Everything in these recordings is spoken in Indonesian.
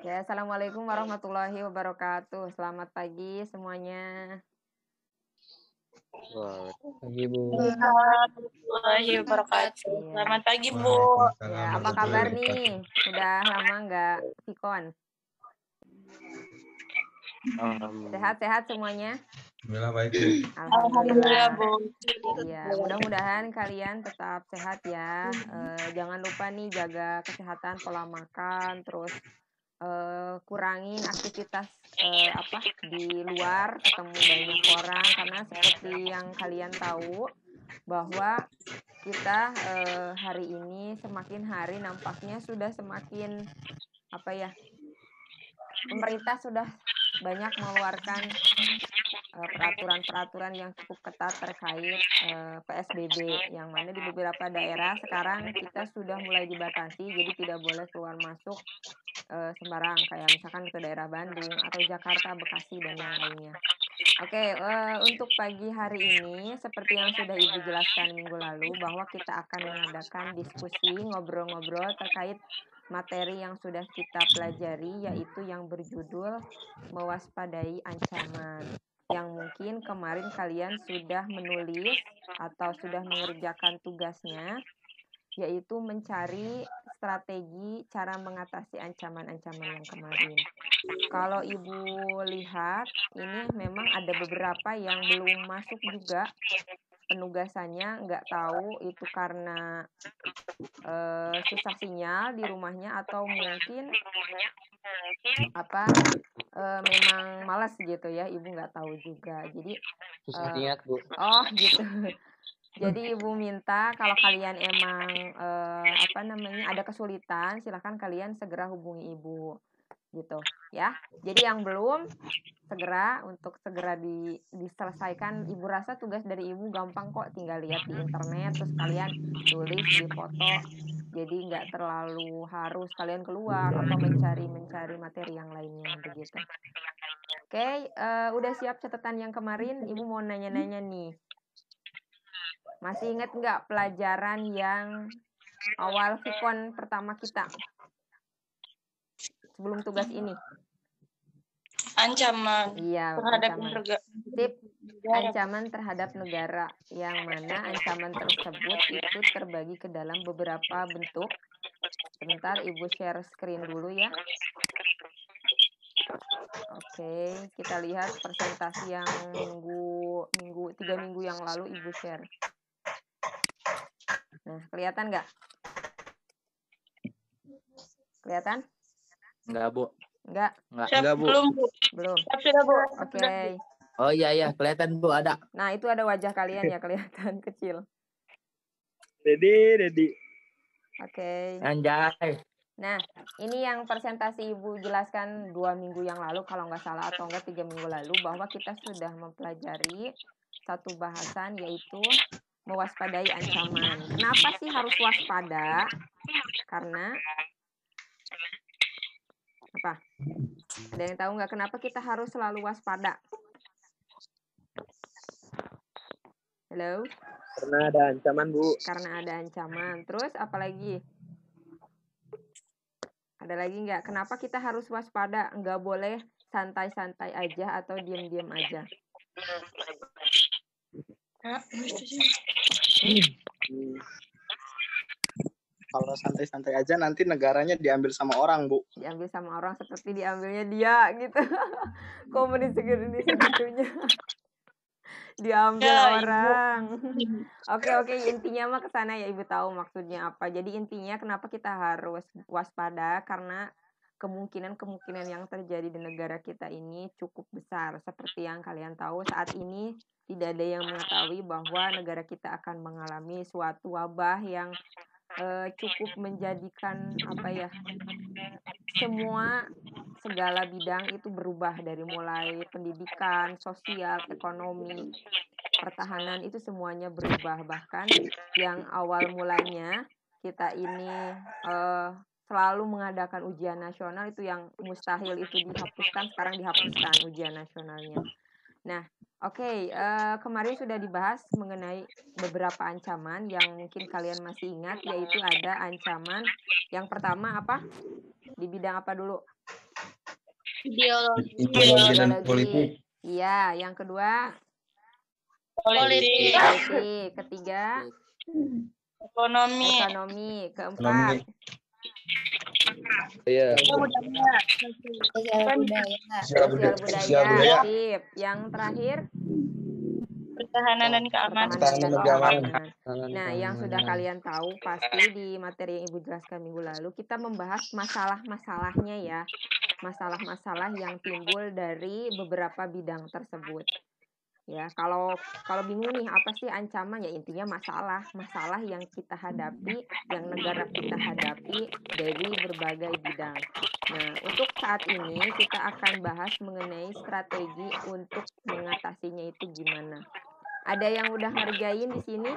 Ya, assalamualaikum warahmatullahi wabarakatuh. Selamat pagi semuanya. Pagi Bu. Warahmatullahi wabarakatuh. Iya. Selamat pagi Bu. Ya, apa kabar nih? Udah lama nggak Vikon? Sehat-sehat semuanya? Alhamdulillah baik Bu. Alhamdulillah Bu. Iya, mudah-mudahan kalian tetap sehat ya. Jangan lupa nih jaga kesehatan, pola makan, terus kurangin aktivitas di luar, ketemu banyak orang karena seperti yang kalian tahu bahwa kita hari ini semakin hari nampaknya sudah semakin pemerintah sudah banyak mengeluarkan peraturan-peraturan yang cukup ketat terkait PSBB, yang mana di beberapa daerah sekarang kita sudah mulai dibatasi, jadi tidak boleh keluar masuk sembarang, kayak misalkan ke daerah Bandung atau Jakarta, Bekasi, dan yang lainnya. Oke, untuk pagi hari ini, seperti yang sudah Ibu jelaskan minggu lalu, bahwa kita akan mengadakan diskusi, ngobrol-ngobrol terkait materi yang sudah kita pelajari, yaitu yang berjudul Mewaspadai Ancaman. Yang mungkin kemarin kalian sudah menulis atau sudah mengerjakan tugasnya, yaitu mencari strategi cara mengatasi ancaman-ancaman yang kemarin. Kalau Ibu lihat, ini memang ada beberapa yang belum masuk juga penugasannya, nggak tahu itu karena susah sinyal di rumahnya atau mungkin memang malas gitu ya, Ibu nggak tahu juga. Jadi Susah diingat Bu. oh gitu. Jadi Ibu minta kalau kalian emang ada kesulitan, silahkan kalian segera hubungi Ibu gitu ya. Jadi yang belum segera diselesaikan. Ibu rasa tugas dari Ibu gampang kok, tinggal lihat di internet terus kalian tulis di foto. Jadi nggak terlalu harus kalian keluar atau mencari materi yang lainnya begitu. Oke, udah siap catatan yang kemarin? Ibu mau nanya-nanya nih. Masih ingat nggak pelajaran yang awal Vikon pertama kita sebelum tugas ini? Ancaman. Iya, terhadap ancaman. negara. Tip ancaman terhadap negara, yang mana ancaman tersebut itu terbagi ke dalam beberapa bentuk. Sebentar, Ibu share screen dulu ya. Oke, kita lihat presentasi yang 3 minggu yang lalu Ibu share. Nah, kelihatan nggak? Kelihatan? Enggak Bu. Enggak Bu. Belum. Sudah Bu. Oke. Oh iya kelihatan Bu, ada. Nah, itu ada wajah kalian ya, kelihatan kecil. Ready. Oke. Anjay. Nah, ini yang presentasi Ibu jelaskan 2 minggu yang lalu kalau nggak salah, atau enggak 3 minggu lalu, bahwa kita sudah mempelajari satu bahasan, yaitu mewaspadai ancaman. Kenapa sih harus waspada? Karena apa? Ada yang tahu nggak kenapa kita harus selalu waspada? Halo? Karena ada ancaman Bu. Karena ada ancaman. Terus apa lagi? Ada lagi nggak? Kenapa kita harus waspada? Nggak boleh santai-santai aja atau diam-diam aja. Kalau santai-santai aja nanti negaranya diambil sama orang Bu. Diambil sama orang seperti diambilnya dia gitu. Komunis segitunya. Diambil orang. Oke, intinya mah ke sana ya, Ibu tahu maksudnya apa. Jadi intinya kenapa kita harus waspada, karena kemungkinan yang terjadi di negara kita ini cukup besar. Seperti yang kalian tahu, saat ini tidak ada yang mengetahui bahwa negara kita akan mengalami suatu wabah yang cukup menjadikan segala bidang itu berubah, dari mulai pendidikan, sosial, ekonomi, pertahanan, itu semuanya berubah. Bahkan yang awal mulanya kita ini selalu mengadakan ujian nasional, itu yang mustahil itu dihapuskan, sekarang dihapuskan ujian nasionalnya. Nah, oke, kemarin sudah dibahas mengenai beberapa ancaman yang mungkin kalian masih ingat, yaitu ada ancaman yang pertama apa? Di bidang apa dulu? Ideologi. Ideologi dan Ideologi. politik. Iya, yang kedua Politik. politik, ketiga Ekonomi. ekonomi, keempat Iya. Budaya. Sosial sosial budaya. budaya. Sip. Yang terakhir Pertahanan dan keamanan. pertahanan dan keamanan. keamanan. Nah, yang sudah kalian tahu pasti di materi yang Ibu jelaskan minggu lalu kita membahas masalah-masalahnya ya. Masalah-masalah yang timbul dari beberapa bidang tersebut. Ya, kalau bingung nih apa sih ancaman, ya intinya masalah yang kita hadapi, yang negara kita hadapi dari berbagai bidang. Nah, untuk saat ini kita akan bahas mengenai strategi untuk mengatasinya itu gimana. Ada yang udah ngerjain di sini?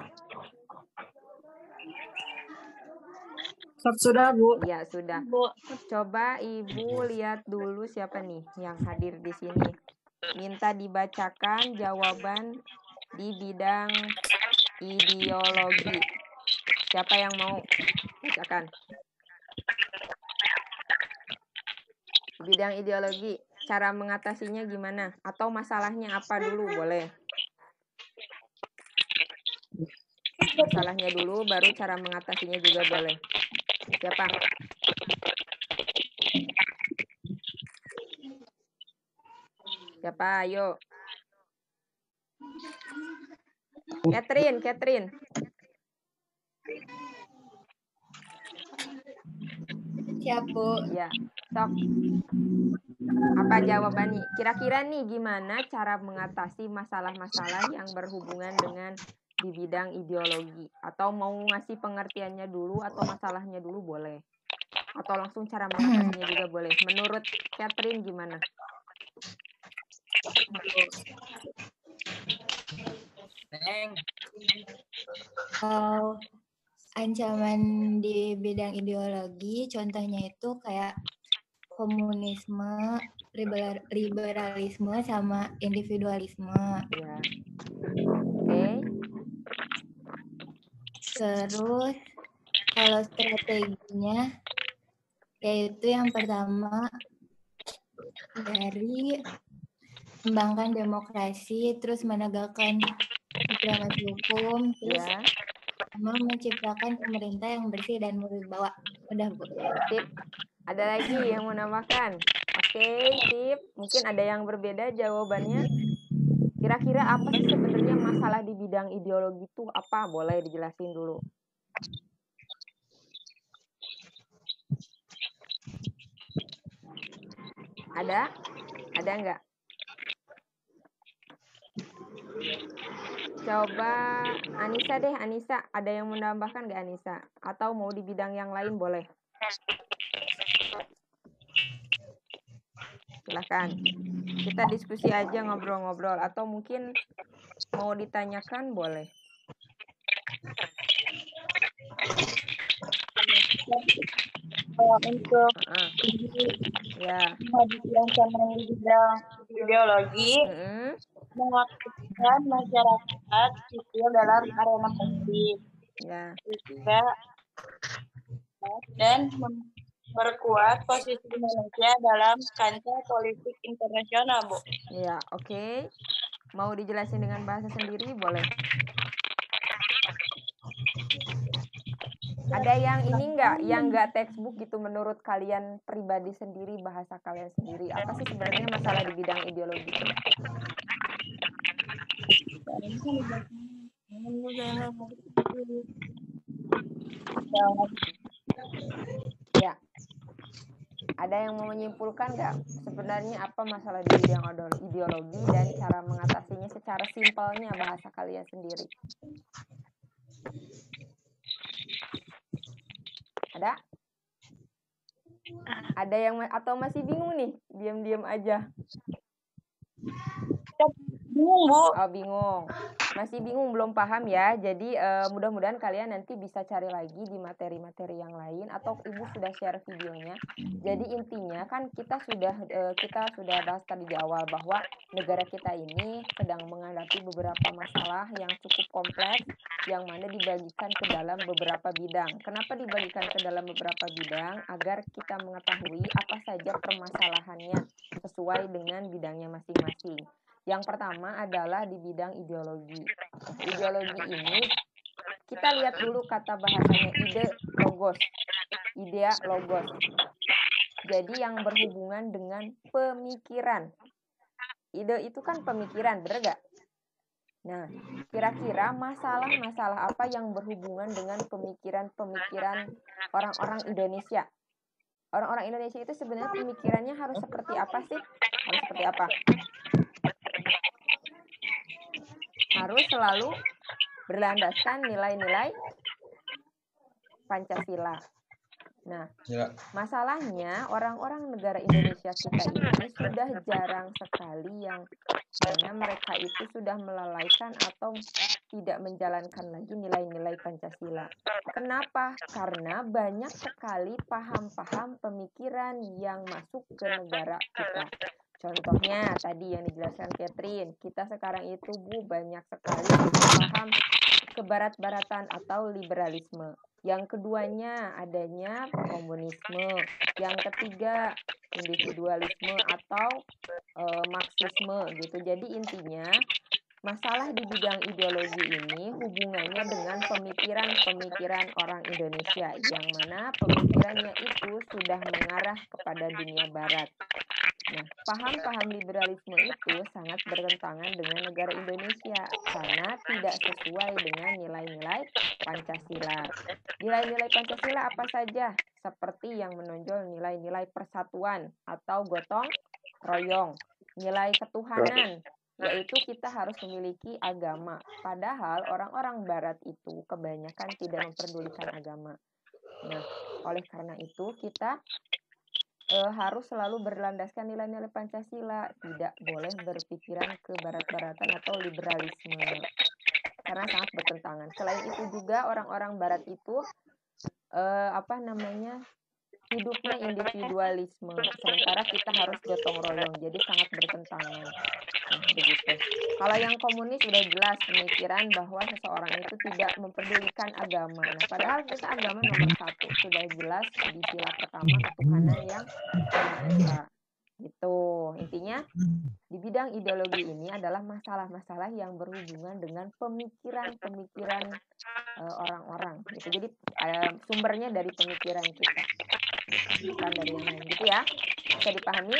Sudah, Bu. Ya, sudah. Bu. Coba Ibu lihat dulu siapa nih yang hadir di sini. Minta dibacakan jawaban di bidang ideologi. Siapa yang mau bacakan? Bidang ideologi, cara mengatasinya gimana? Atau masalahnya apa dulu, boleh? Masalahnya dulu, baru cara mengatasinya juga boleh. Siapa? Siapa? Ayo. Catherine. Siap, Bu. Ya, sok. Apa jawabannya? Kira-kira nih gimana cara mengatasi masalah-masalah yang berhubungan dengan di bidang ideologi? Atau mau ngasih pengertiannya dulu atau masalahnya dulu boleh? Atau langsung cara mengatasinya juga boleh. Menurut Catherine gimana? Kalau ancaman di bidang ideologi, contohnya itu kayak komunisme, liberalisme, sama individualisme. Ya. Oke. Terus kalau strateginya, yaitu yang pertama dari kembangkan demokrasi, terus menegakkan supremasi hukum, terus Ya. sama menciptakan pemerintah yang bersih dan berwibawa. Udah, Bu. Sip. Ada lagi yang mau nambahkan? Oke, sip. Mungkin ada yang berbeda jawabannya. Kira-kira apa sih sebenarnya masalah di bidang ideologi itu apa? Boleh dijelasin dulu. Ada? Ada nggak? Coba Anissa deh, Anissa. Ada yang menambahkan nggak Anissa? Atau mau di bidang yang lain boleh? Silahkan. Kita diskusi aja, ngobrol-ngobrol. Atau mungkin mau ditanyakan boleh. Untuk Ya. ancaman di bidang ideologi, mengaktifkan masyarakat sipil dalam arena politik. Ya. Juga dan memperkuat posisi Indonesia dalam kancah politik internasional, Bu. Ya, oke. Mau dijelasin dengan bahasa sendiri boleh. Ada yang ini nggak, yang nggak textbook gitu menurut kalian pribadi sendiri, bahasa kalian sendiri. Apa sih sebenarnya masalah di bidang ideologi? Ya. Ada yang mau menyimpulkan nggak sebenarnya apa masalah di bidang ideologi dan cara mengatasinya secara simpelnya bahasa kalian sendiri? Ada? Ada yang atau masih bingung nih? Diam-diam aja. Bingung, Bu. Oh, bingung. Masih bingung, belum paham ya. Jadi mudah-mudahan kalian nanti bisa cari lagi di materi-materi yang lain atau Ibu sudah share videonya. Jadi intinya kan kita sudah bahas tadi di awal bahwa negara kita ini sedang menghadapi beberapa masalah yang cukup kompleks yang mana dibagikan ke dalam beberapa bidang. Kenapa dibagikan ke dalam beberapa bidang? Agar kita mengetahui apa saja permasalahannya sesuai dengan bidangnya masing-masing. Yang pertama adalah di bidang ideologi. Ideologi ini kita lihat dulu kata bahasanya ide logos. Idea logos. Jadi yang berhubungan dengan pemikiran. Ide itu kan pemikiran, benar gak? Nah, kira-kira masalah-masalah apa yang berhubungan dengan pemikiran-pemikiran orang-orang Indonesia? Orang-orang Indonesia itu sebenarnya pemikirannya harus seperti apa sih? Harus seperti apa? Harus selalu berlandaskan nilai-nilai Pancasila. Nah, masalahnya orang-orang negara Indonesia kita ini sudah jarang sekali yang mana mereka itu sudah melalaikan atau tidak menjalankan lagi nilai-nilai Pancasila. Kenapa? Karena banyak sekali paham-paham pemikiran yang masuk ke negara kita. Contohnya tadi yang dijelaskan Catherine, kita sekarang itu banyak sekali paham kebarat-baratan atau liberalisme. Yang keduanya adanya komunisme. Yang ketiga individualisme atau marxisme gitu. Jadi intinya masalah di bidang ideologi ini hubungannya dengan pemikiran-pemikiran orang Indonesia yang mana pemikirannya itu sudah mengarah kepada dunia barat. Nah, paham-paham liberalisme itu sangat bertentangan dengan negara Indonesia karena tidak sesuai dengan nilai-nilai Pancasila. Nilai-nilai Pancasila apa saja? Seperti yang menonjol nilai-nilai persatuan atau gotong royong, nilai ketuhanan, yaitu kita harus memiliki agama. Padahal orang-orang barat itu kebanyakan tidak memperdulikan agama. Nah, oleh karena itu kita harus selalu berlandaskan nilai-nilai Pancasila, tidak boleh berpikiran ke barat-baratan atau liberalisme karena sangat bertentangan. Selain itu juga orang-orang barat itu hidupnya individualisme, sementara kita harus gotong royong, jadi sangat bertentangan. Nah, begitu. Kalau yang komunis sudah jelas pemikiran bahwa seseorang itu tidak memperdulikan agama. Nah, padahal kita agama nomor 1 sudah jelas di sila pertama ketuhanan yang Maha Esa. Gitu. Intinya di bidang ideologi ini adalah masalah-masalah yang berhubungan dengan pemikiran-pemikiran orang-orang. Gitu. Jadi sumbernya dari pemikiran kita, bukan dari yang lain. Gitu ya. Bisa dipahami?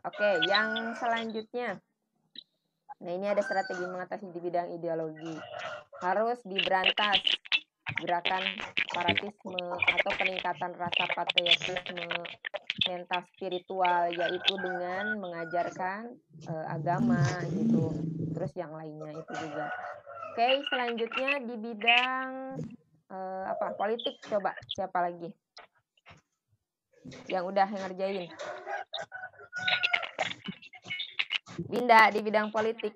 Oke, yang selanjutnya. Nah, ini ada strategi mengatasi di bidang ideologi. Harus diberantas gerakan separatisme atau peningkatan rasa patriotisme, mental spiritual, yaitu dengan mengajarkan agama gitu. Terus yang lainnya itu juga. Oke, selanjutnya di bidang politik, coba siapa lagi yang udah ngerjain? Winda di bidang politik.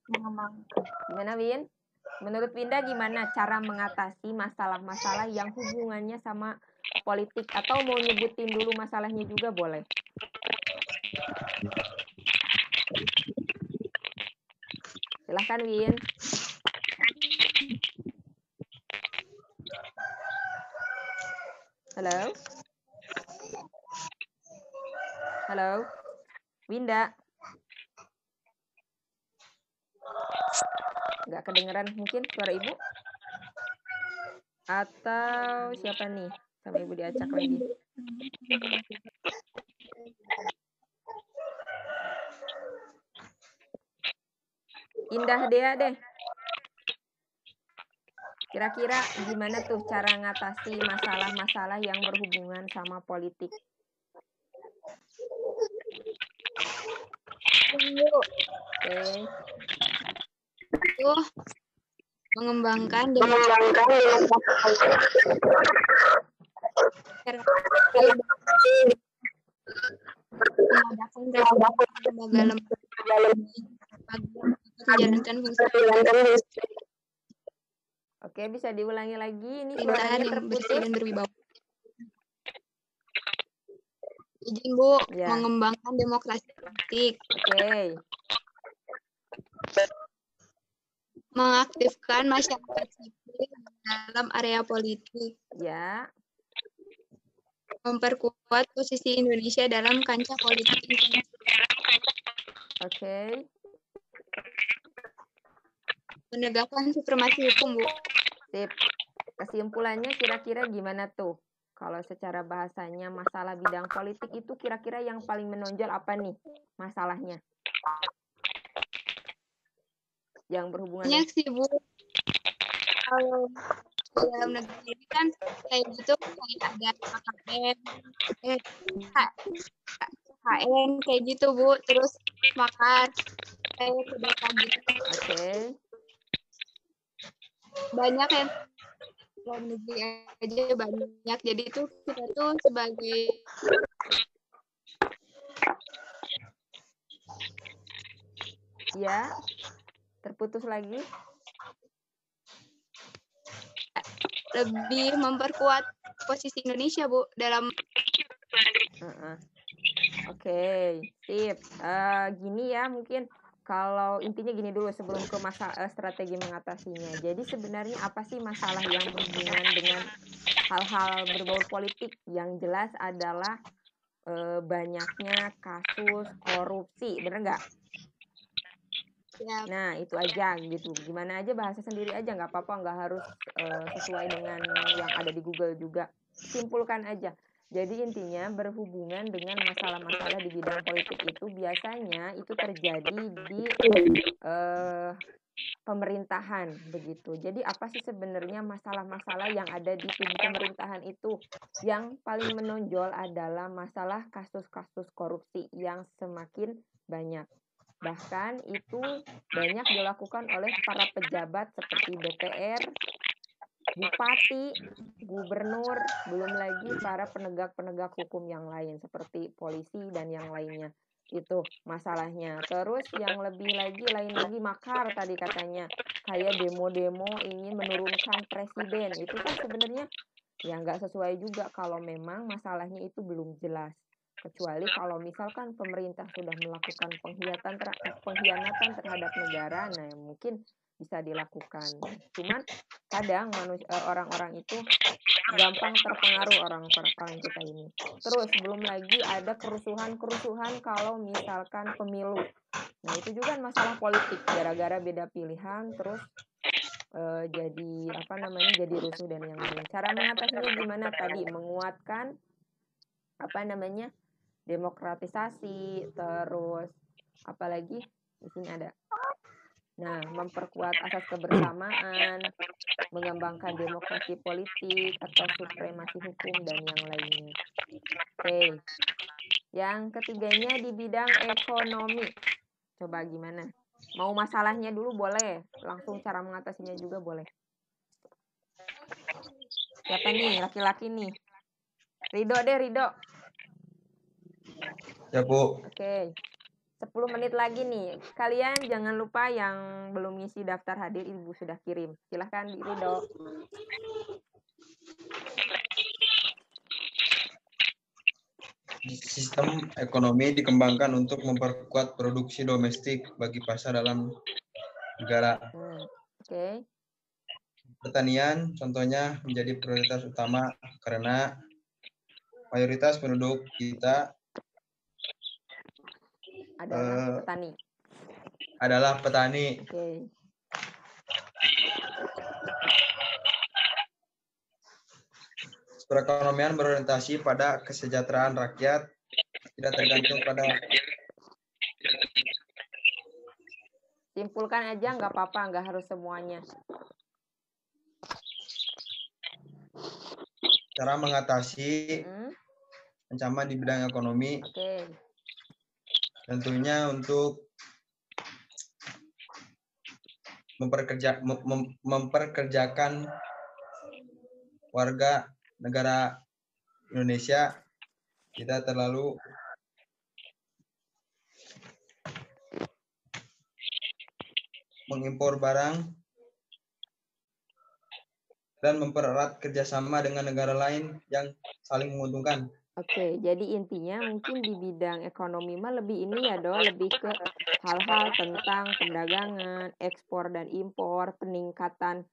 Gimana, Win? Menurut Winda gimana cara mengatasi masalah-masalah yang hubungannya sama politik, atau mau nyebutin dulu masalahnya juga boleh? Silahkan, Win. Halo? Halo? Winda? Nggak kedengeran mungkin suara Ibu? Atau siapa nih? Sama Ibu diacak lagi. Indah Dea deh. Kira-kira gimana tuh cara ngatasi masalah-masalah yang berhubungan sama politik? Oke. Itu mengembangkan mengadakan lembaga-lembaga menjalankan fungsi Oke, bisa diulangi lagi. Ini pemerintahan suaranya yang bersih terputus. dan berwibawa. Izin Bu, Ya. mengembangkan demokrasi politik, Oke. mengaktifkan masyarakat sipil dalam area politik, Ya. memperkuat posisi Indonesia dalam kancah politik internasional, Oke. menegakkan supremasi hukum, Bu. Sip. Kesimpulannya kira-kira gimana tuh? Kalau secara bahasanya masalah bidang politik itu kira-kira yang paling menonjol apa nih masalahnya? Yang berhubungan Banyak sih, Bu. Kalau dalam negeri ini kan kayak gitu, kayak ada KKN, KKN kayak gitu, Bu. Terus makar, kayak sedekah gitu. Oke. Banyak yang dalam negeri aja banyak. Jadi itu kita tuh sebagai Ya. Terputus lagi. lebih memperkuat posisi Indonesia, Bu, dalam Oke, sip. Gini ya, mungkin kalau intinya gini dulu sebelum ke strategi mengatasinya. Jadi sebenarnya apa sih masalah yang berhubungan dengan hal-hal berbau politik? Yang jelas adalah banyaknya kasus korupsi, bener nggak? ya, Nah, itu aja gitu. Gimana aja bahasa sendiri aja, nggak apa-apa, nggak harus sesuai dengan yang ada di Google juga. Simpulkan aja. Jadi intinya berhubungan dengan masalah-masalah di bidang politik itu biasanya itu terjadi di pemerintahan begitu. Jadi apa sih sebenarnya masalah-masalah yang ada di tubuh pemerintahan itu? Yang paling menonjol adalah masalah kasus-kasus korupsi yang semakin banyak. Bahkan itu banyak dilakukan oleh para pejabat seperti DPR, bupati, gubernur, belum lagi para penegak-penegak hukum yang lain seperti polisi dan yang lainnya. Itu masalahnya. Terus yang lebih lagi, lain lagi makar tadi katanya. Kayak demo-demo ingin menurunkan presiden. Itu kan sebenarnya ya nggak sesuai juga kalau memang masalahnya itu belum jelas. Kecuali kalau misalkan pemerintah sudah melakukan pengkhianatan terhadap negara, nah mungkin bisa dilakukan. Cuman kadang orang-orang itu gampang terpengaruh orang-orang kita ini. Terus belum lagi ada kerusuhan kalau misalkan pemilu. Nah itu juga masalah politik gara-gara beda pilihan terus jadi rusuh dan yang lain. Cara mengatasinya gimana tadi? Menguatkan demokratisasi, terus apalagi di sini ada. Nah, memperkuat asas kebersamaan, mengembangkan demokrasi politik atau supremasi hukum dan yang lainnya. Oke. Yang ketiganya di bidang ekonomi. Coba gimana? Mau masalahnya dulu boleh, langsung cara mengatasinya juga boleh. Siapa nih? Laki-laki nih. Ridho deh, Ridho. Ya, Bu. Oke. 10 menit lagi nih. Kalian jangan lupa yang belum ngisi daftar hadir, Ibu sudah kirim. Silahkan Ridho. Sistem ekonomi dikembangkan untuk memperkuat produksi domestik bagi pasar dalam negara. Oke. Pertanian contohnya menjadi prioritas utama karena mayoritas penduduk kita adalah petani. Oke. Perekonomian berorientasi pada kesejahteraan rakyat, tidak tergantung pada. Simpulkan aja, nggak apa-apa, nggak harus semuanya. Cara mengatasi ancaman di bidang ekonomi. Oke. Tentunya untuk memperkerjakan warga negara Indonesia Tidak terlalu mengimpor barang dan mempererat kerjasama dengan negara lain yang saling menguntungkan. Oke, jadi intinya mungkin di bidang ekonomi mah lebih ini ya Do, lebih ke hal-hal tentang perdagangan, ekspor dan impor, peningkatan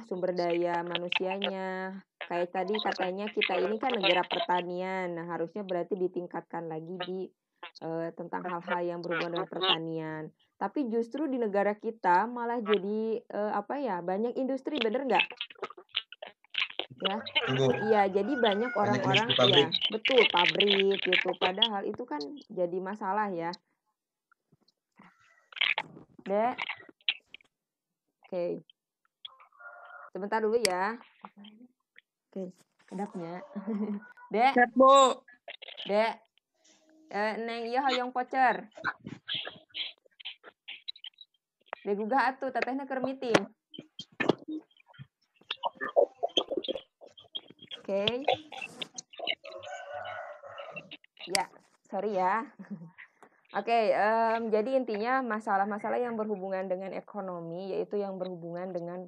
sumber daya manusianya. Kayak tadi katanya kita ini kan negara pertanian, nah harusnya berarti ditingkatkan lagi di tentang hal-hal yang berhubungan dengan pertanian. Tapi justru di negara kita malah jadi banyak industri, bener nggak? Ya, Tunggu. iya, jadi banyak orang-orang, industri pabrik. ya betul, pabrik gitu. Padahal itu kan jadi masalah ya. Dek, oke, sebentar dulu ya. Oke, kedapnya. Dek, Siap, Bu. Dek, Neng iya hoyong pocer. Dek gugah atuh, tetehna keur meeting. Oke. Ya, sorry ya. Oke, jadi intinya masalah-masalah yang berhubungan dengan ekonomi, yaitu yang berhubungan dengan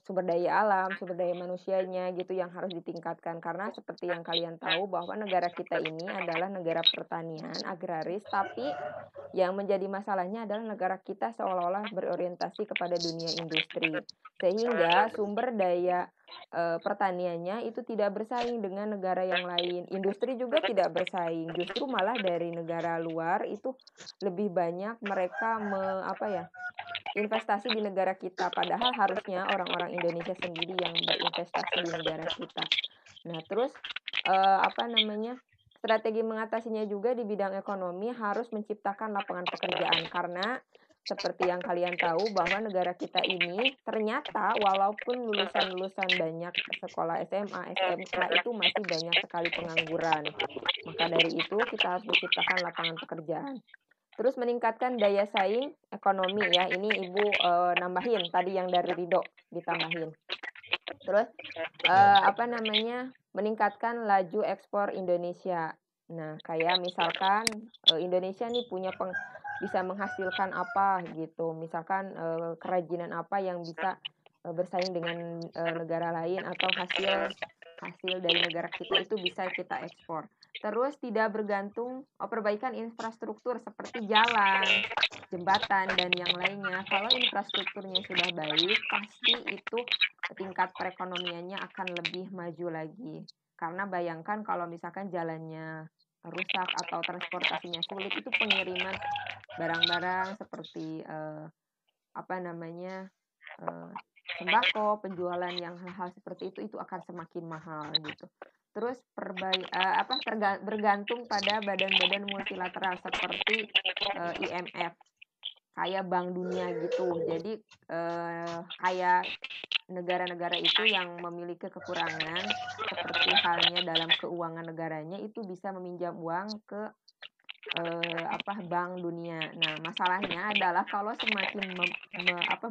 sumber daya alam, sumber daya manusianya gitu yang harus ditingkatkan. Karena seperti yang kalian tahu bahwa negara kita ini adalah negara pertanian, agraris, tapi yang menjadi masalahnya adalah negara kita seolah-olah berorientasi kepada dunia industri. Sehingga sumber daya pertaniannya itu tidak bersaing dengan negara yang lain. Industri juga tidak bersaing. Justru malah dari negara luar itu lebih banyak mereka investasi di negara kita. Padahal harusnya orang-orang Indonesia sendiri yang berinvestasi di negara kita. Nah, terus strategi mengatasinya juga di bidang ekonomi harus menciptakan lapangan pekerjaan karena seperti yang kalian tahu bahwa negara kita ini ternyata walaupun lulusan-lulusan banyak sekolah SMA, SMK itu masih banyak sekali pengangguran. Maka dari itu kita harus menciptakan lapangan pekerjaan. Terus meningkatkan daya saing ekonomi ya. Ini Ibu nambahin tadi yang dari Ridho ditambahin. Terus meningkatkan laju ekspor Indonesia. Nah, kayak misalkan Indonesia nih bisa menghasilkan apa gitu. Misalkan kerajinan apa yang bisa bersaing dengan negara lain atau hasil dari negara kita itu bisa kita ekspor. Terus tidak bergantung perbaikan infrastruktur seperti jalan, jembatan, dan yang lainnya. Kalau infrastrukturnya sudah baik, pasti itu tingkat perekonomiannya akan lebih maju lagi. Karena bayangkan kalau misalkan jalannya rusak atau transportasinya sulit, itu pengiriman barang-barang seperti sembako, penjualan yang hal-hal seperti itu akan semakin mahal gitu. Terus bergantung pada badan-badan multilateral seperti IMF, kayak Bank Dunia gitu. Jadi kayak negara-negara itu yang memiliki kekurangan seperti halnya dalam keuangan negaranya itu bisa meminjam uang ke Bank Dunia. Nah, masalahnya adalah kalau semakin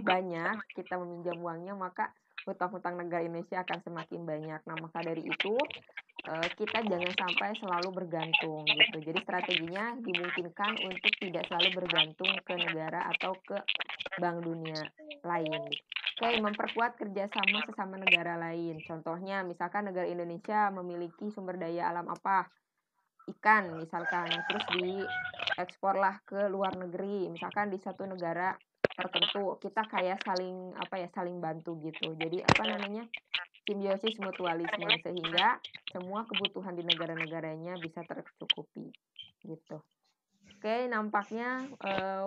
banyak kita meminjam uangnya, maka hutang-hutang negara Indonesia akan semakin banyak. Nah, maka dari itu kita jangan sampai selalu bergantung gitu. Jadi strateginya dimungkinkan untuk tidak selalu bergantung ke negara atau ke Bank Dunia lain. Oke, memperkuat kerjasama sesama negara lain. Contohnya, misalkan negara Indonesia memiliki sumber daya alam apa? Ikan misalkan, terus dieksporlah ke luar negeri. Misalkan di satu negara tertentu kita kayak saling bantu gitu. Jadi simbiosis mutualisme sehingga semua kebutuhan di negara-negaranya bisa tercukupi gitu. Oke, nampaknya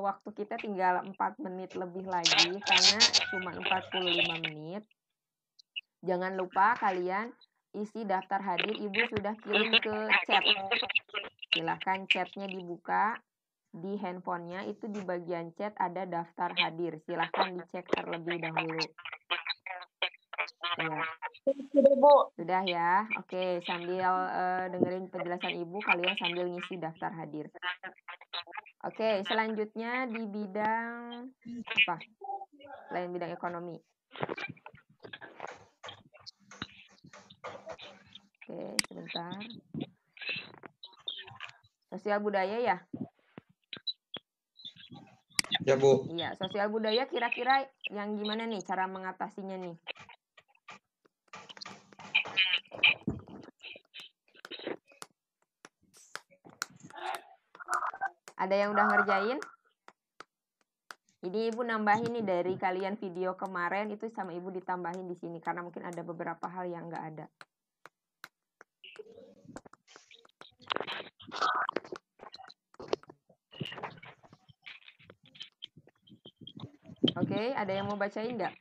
waktu kita tinggal 4 menit lebih lagi karena cuma 45 menit. Jangan lupa kalian isi daftar hadir, Ibu sudah kirim ke chat. Silahkan chatnya dibuka di handphonenya, itu di bagian chat ada daftar hadir. Silahkan dicek terlebih dahulu. Ya. Sudah, Bu. Sudah ya. Oke, sambil dengerin penjelasan Ibu, kalian sambil ngisi daftar hadir. Oke, selanjutnya di bidang apa? Selain bidang ekonomi. Oke, sebentar. Sosial budaya ya? Ya, Bu. Iya, sosial budaya kira-kira yang gimana nih cara mengatasinya nih? Ada yang udah ngerjain? Ini Ibu nambahin nih dari kalian video kemarin itu sama Ibu ditambahin di sini karena mungkin ada beberapa hal yang nggak ada. Oke, ada yang mau bacain nggak?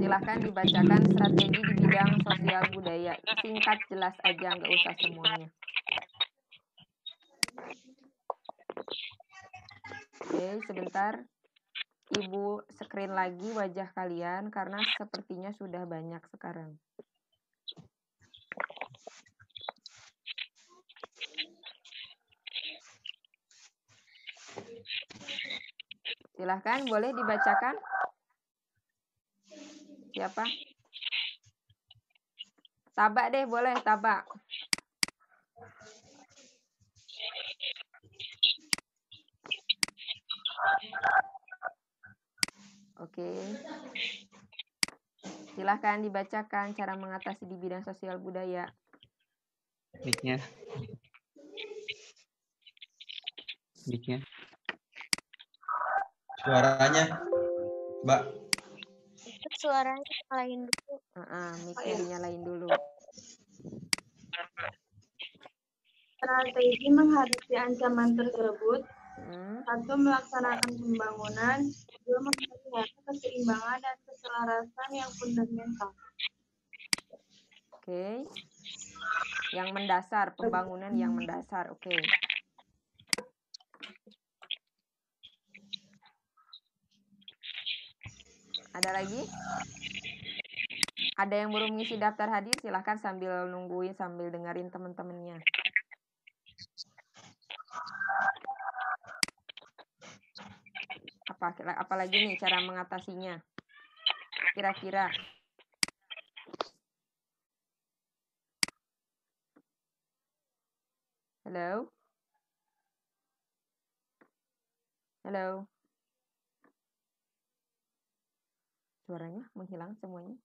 Silahkan dibacakan strategi di bidang sosial budaya. Singkat, jelas aja, nggak usah semuanya. Oke, sebentar. Ibu screen lagi wajah kalian karena sepertinya sudah banyak sekarang. Silahkan, boleh dibacakan? Siapa? Tabak deh, boleh tabak. Oke. Silahkan dibacakan cara mengatasi di bidang sosial budaya. Mic-nya. Suaranya, Mbak. Itu suaranya nyalain dulu. Mic-nya dinyalain dulu. Strategi menghadapi ancaman tersebut. 1. Melaksanakan pembangunan. 2. Memelihara keseimbangan dan keselarasan yang fundamental. Oke. Yang mendasar, pembangunan yang mendasar. Oke. Ada lagi? Ada yang belum ngisi daftar hadir? Silahkan sambil nungguin, sambil dengerin teman-temannya. Apalagi nih cara mengatasinya? Kira-kira. Halo? Halo? Suaranya menghilang semuanya.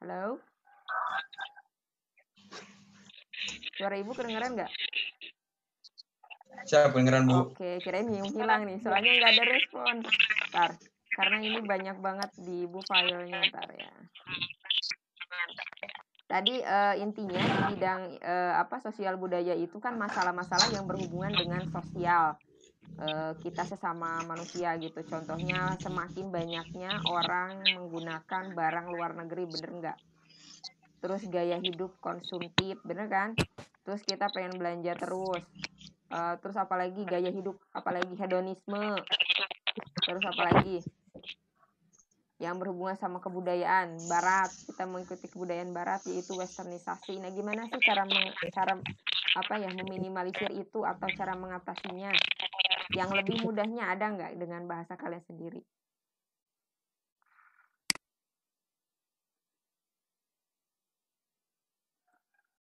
Halo? Suara Ibu kedengeran nggak? Siap, kedengeran, Bu. Oke, kirain hilang nih. Soalnya nggak ada respon. Ntar, karena ini banyak banget di Ibu filenya, ntar ya. Tadi intinya di bidang sosial budaya itu kan masalah-masalah yang berhubungan dengan sosial. Kita sesama manusia gitu. Contohnya semakin banyaknya orang menggunakan barang luar negeri, bener nggak? Terus gaya hidup konsumtif, bener kan? Terus kita pengen belanja terus. Terus apalagi gaya hidup, apalagi hedonisme. Terus apalagi yang berhubungan sama kebudayaan barat, kita mengikuti kebudayaan barat yaitu westernisasi. Nah, gimana sih cara meminimalisir itu atau cara mengatasinya? Yang lebih mudahnya ada nggak dengan bahasa kalian sendiri?